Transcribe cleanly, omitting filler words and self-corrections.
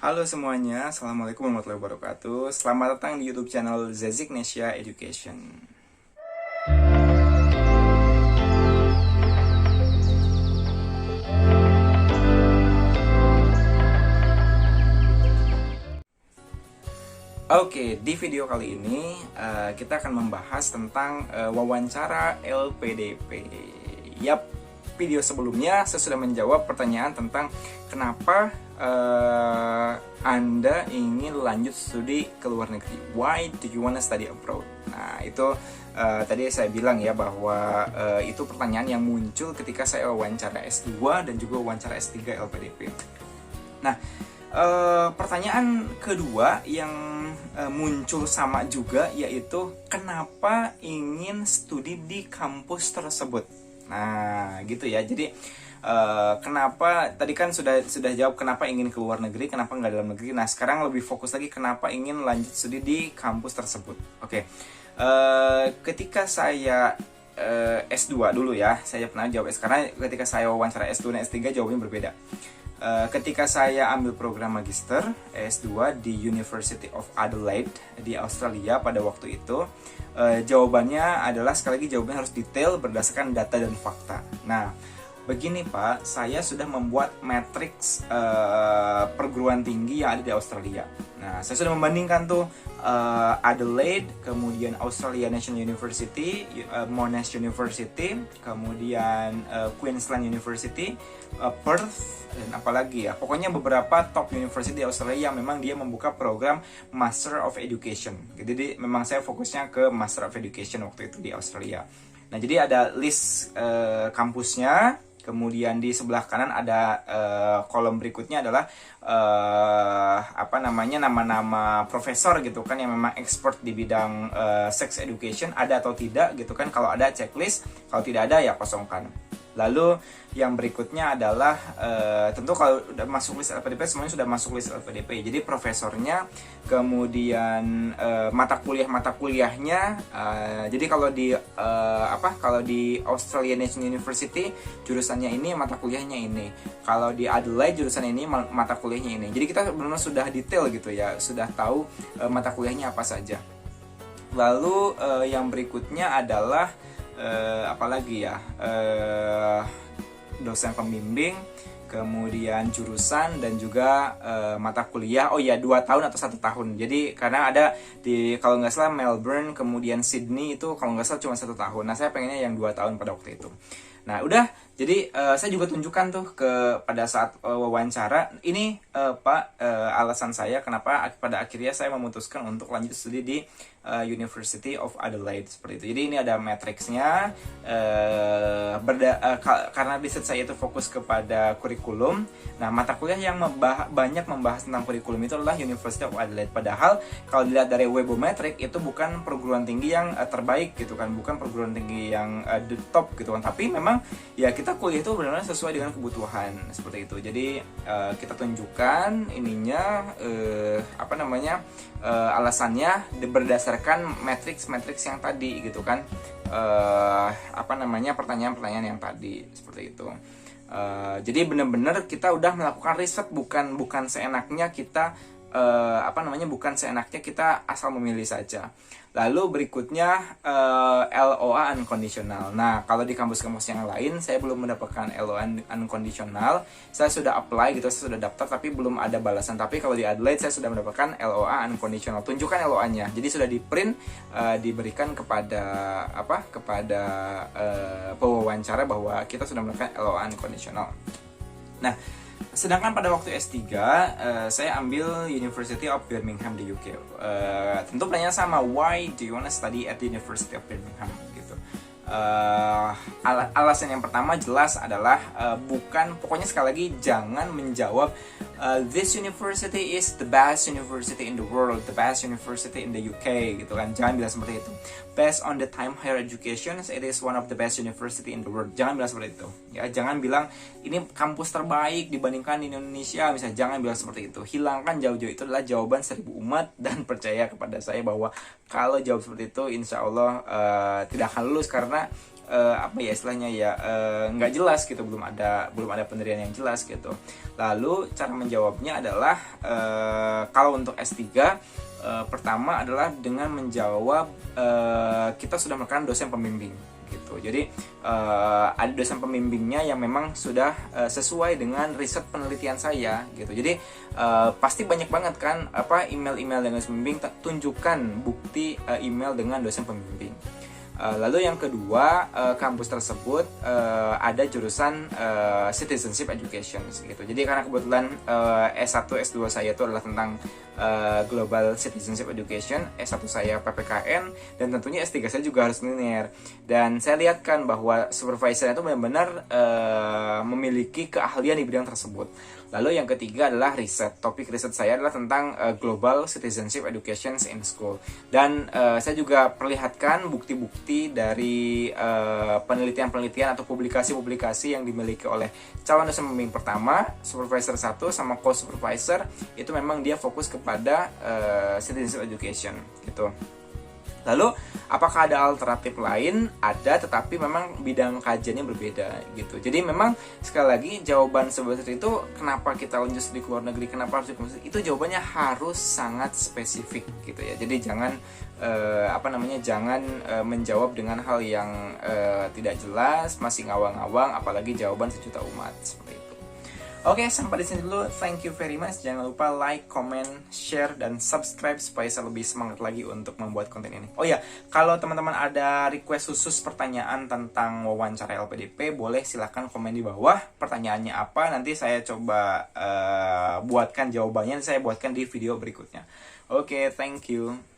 Halo semuanya, Assalamualaikum warahmatullahi wabarakatuh. Selamat datang di YouTube channel Zezignesia Education. Oke, di video kali ini kita akan membahas tentang wawancara LPDP. Yap, video sebelumnya saya sudah menjawab pertanyaan tentang kenapa Anda ingin lanjut studi ke luar negeri. Why do you wanna study abroad? Nah, itu tadi saya bilang ya bahwa itu pertanyaan yang muncul ketika saya wawancara S2 dan juga wawancara S3 LPDP. Nah, pertanyaan kedua yang muncul sama juga, yaitu kenapa ingin studi di kampus tersebut. Nah, gitu ya. Jadi kenapa tadi kan sudah jawab kenapa ingin ke luar negeri, kenapa nggak dalam negeri. Nah, sekarang lebih fokus lagi kenapa ingin lanjut studi di kampus tersebut. Oke. Ketika saya S2 dulu ya, saya pernah jawab karena ketika saya wawancara S2 dan S3 jawabannya berbeda. Ketika saya ambil program magister S2 di University of Adelaide di Australia pada waktu itu, jawabannya adalah, sekali lagi jawabannya harus detail berdasarkan data dan fakta. Nah, begini Pak, saya sudah membuat matriks perguruan tinggi yang ada di Australia. Nah, saya sudah membandingkan tuh Adelaide, kemudian Australia National University, Monash University, kemudian Queensland University, Perth, dan apalagi ya. Pokoknya beberapa top university di Australia yang memang dia membuka program Master of Education. Jadi memang saya fokusnya ke Master of Education waktu itu di Australia. Nah, jadi ada list kampusnya. Kemudian di sebelah kanan ada kolom berikutnya adalah nama-nama profesor gitu kan yang memang expert di bidang sex education, ada atau tidak gitu kan. Kalau ada checklist, kalau tidak ada ya kosongkan. Lalu yang berikutnya adalah tentu kalau udah masuk list LPDP, semuanya sudah masuk list LPDP. Jadi profesornya, kemudian mata kuliahnya. Jadi kalau di Australian National University jurusannya ini, mata kuliahnya ini. Kalau di Adelaide jurusan ini, mata kuliahnya ini. Jadi kita benar-benar sudah detail gitu ya, sudah tahu mata kuliahnya apa saja. Lalu yang berikutnya adalah dosen pembimbing, kemudian jurusan, dan juga mata kuliah. Oh ya, 2 tahun atau 1 tahun. Jadi karena ada di, kalau nggak salah Melbourne, kemudian Sydney itu kalau nggak salah cuma 1 tahun. Nah, saya pengennya yang 2 tahun pada waktu itu. Nah, udah. Jadi saya juga tunjukkan tuh pada saat wawancara ini, Pak, alasan saya kenapa pada akhirnya saya memutuskan untuk lanjut studi di University of Adelaide, seperti itu. Jadi ini ada matriksnya, karena riset saya itu fokus kepada kurikulum. Nah, mata kuliah yang banyak membahas tentang kurikulum itu adalah University of Adelaide. Padahal kalau dilihat dari Webometric itu bukan perguruan tinggi yang terbaik gitu kan, bukan perguruan tinggi yang the top gitu kan. Tapi memang ya kita kuliah itu benar-benar sesuai dengan kebutuhan, seperti itu. Jadi kita tunjukkan ininya alasannya berdasarkan matriks yang tadi gitu kan. Pertanyaan-pertanyaan yang tadi, seperti itu. Jadi benar-benar kita udah melakukan riset, bukan seenaknya kita bukan seenaknya kita asal memilih saja. Lalu berikutnya LOA unconditional. Nah, kalau di kampus-kampus yang lain saya belum mendapatkan LOA unconditional. Saya sudah apply gitu, saya sudah daftar tapi belum ada balasan. Tapi kalau di Adelaide saya sudah mendapatkan LOA unconditional. Tunjukkan LOA-nya. Jadi sudah di-print, diberikan kepada pewawancara bahwa kita sudah mendapatkan LOA unconditional. Nah, sedangkan pada waktu S3 saya ambil University of Birmingham di UK. Tentu pertanyaan sama, why do you wanna study at the University of Birmingham gitu. Alasan yang pertama jelas adalah pokoknya sekali lagi jangan menjawab this university is the best university in the world, the best university in the UK gitu kan. Jangan bilang seperti itu. Based on the time higher education, it is one of the best university in the world. Jangan bilang seperti itu. Ya, jangan bilang ini kampus terbaik dibandingkan di Indonesia, misalnya. Jangan bilang seperti itu. Hilangkan jauh-jauh, itu adalah jawaban 1000 umat, dan percaya kepada saya bahwa kalau jawab seperti itu, insya Allah tidak akan lulus, karena apa ya istilahnya ya, nggak jelas gitu, belum ada pendirian yang jelas gitu. Lalu cara menjawabnya adalah kalau untuk S3 pertama adalah dengan menjawab kita sudah melakukan dosen pembimbing gitu. Jadi ada dosen pembimbingnya yang memang sudah sesuai dengan riset penelitian saya gitu. Jadi pasti banyak banget kan apa email-email dengan dosen pembimbing, tunjukkan bukti email dengan dosen pembimbing. Lalu yang kedua, kampus tersebut ada jurusan citizenship education gitu. Jadi karena kebetulan S1 S2 saya itu adalah tentang global citizenship education, S1 saya PPKN, dan tentunya S3 saya juga harus linear. Dan saya lihat kan bahwa supervisor itu benar-benar memiliki keahlian di bidang tersebut. Lalu yang ketiga adalah riset. Topik riset saya adalah tentang global citizenship education in school. Dan saya juga perlihatkan bukti-bukti dari penelitian-penelitian atau publikasi-publikasi yang dimiliki oleh calon dosen pembimbing pertama, supervisor 1 sama co-supervisor. Itu memang dia fokus kepada citizenship education gitu. Lalu apakah ada alternatif lain? Ada, tetapi memang bidang kajiannya berbeda gitu. Jadi memang sekali lagi jawaban seperti itu, kenapa kita lanjut di luar negeri, kenapa harus di itu jawabannya harus sangat spesifik gitu ya. Jadi jangan jangan menjawab dengan hal yang tidak jelas, masih ngawang-ngawang, apalagi jawaban sejuta umat seperti itu. Oke, sampai di sini dulu. Thank you very much. Jangan lupa like, comment, share, dan subscribe supaya saya lebih semangat lagi untuk membuat konten ini. Oh ya, kalau teman-teman ada request khusus pertanyaan tentang wawancara LPDP, boleh silahkan komen di bawah. Pertanyaannya apa? Nanti saya coba buatkan jawabannya. Saya buatkan di video berikutnya. Oke, thank you.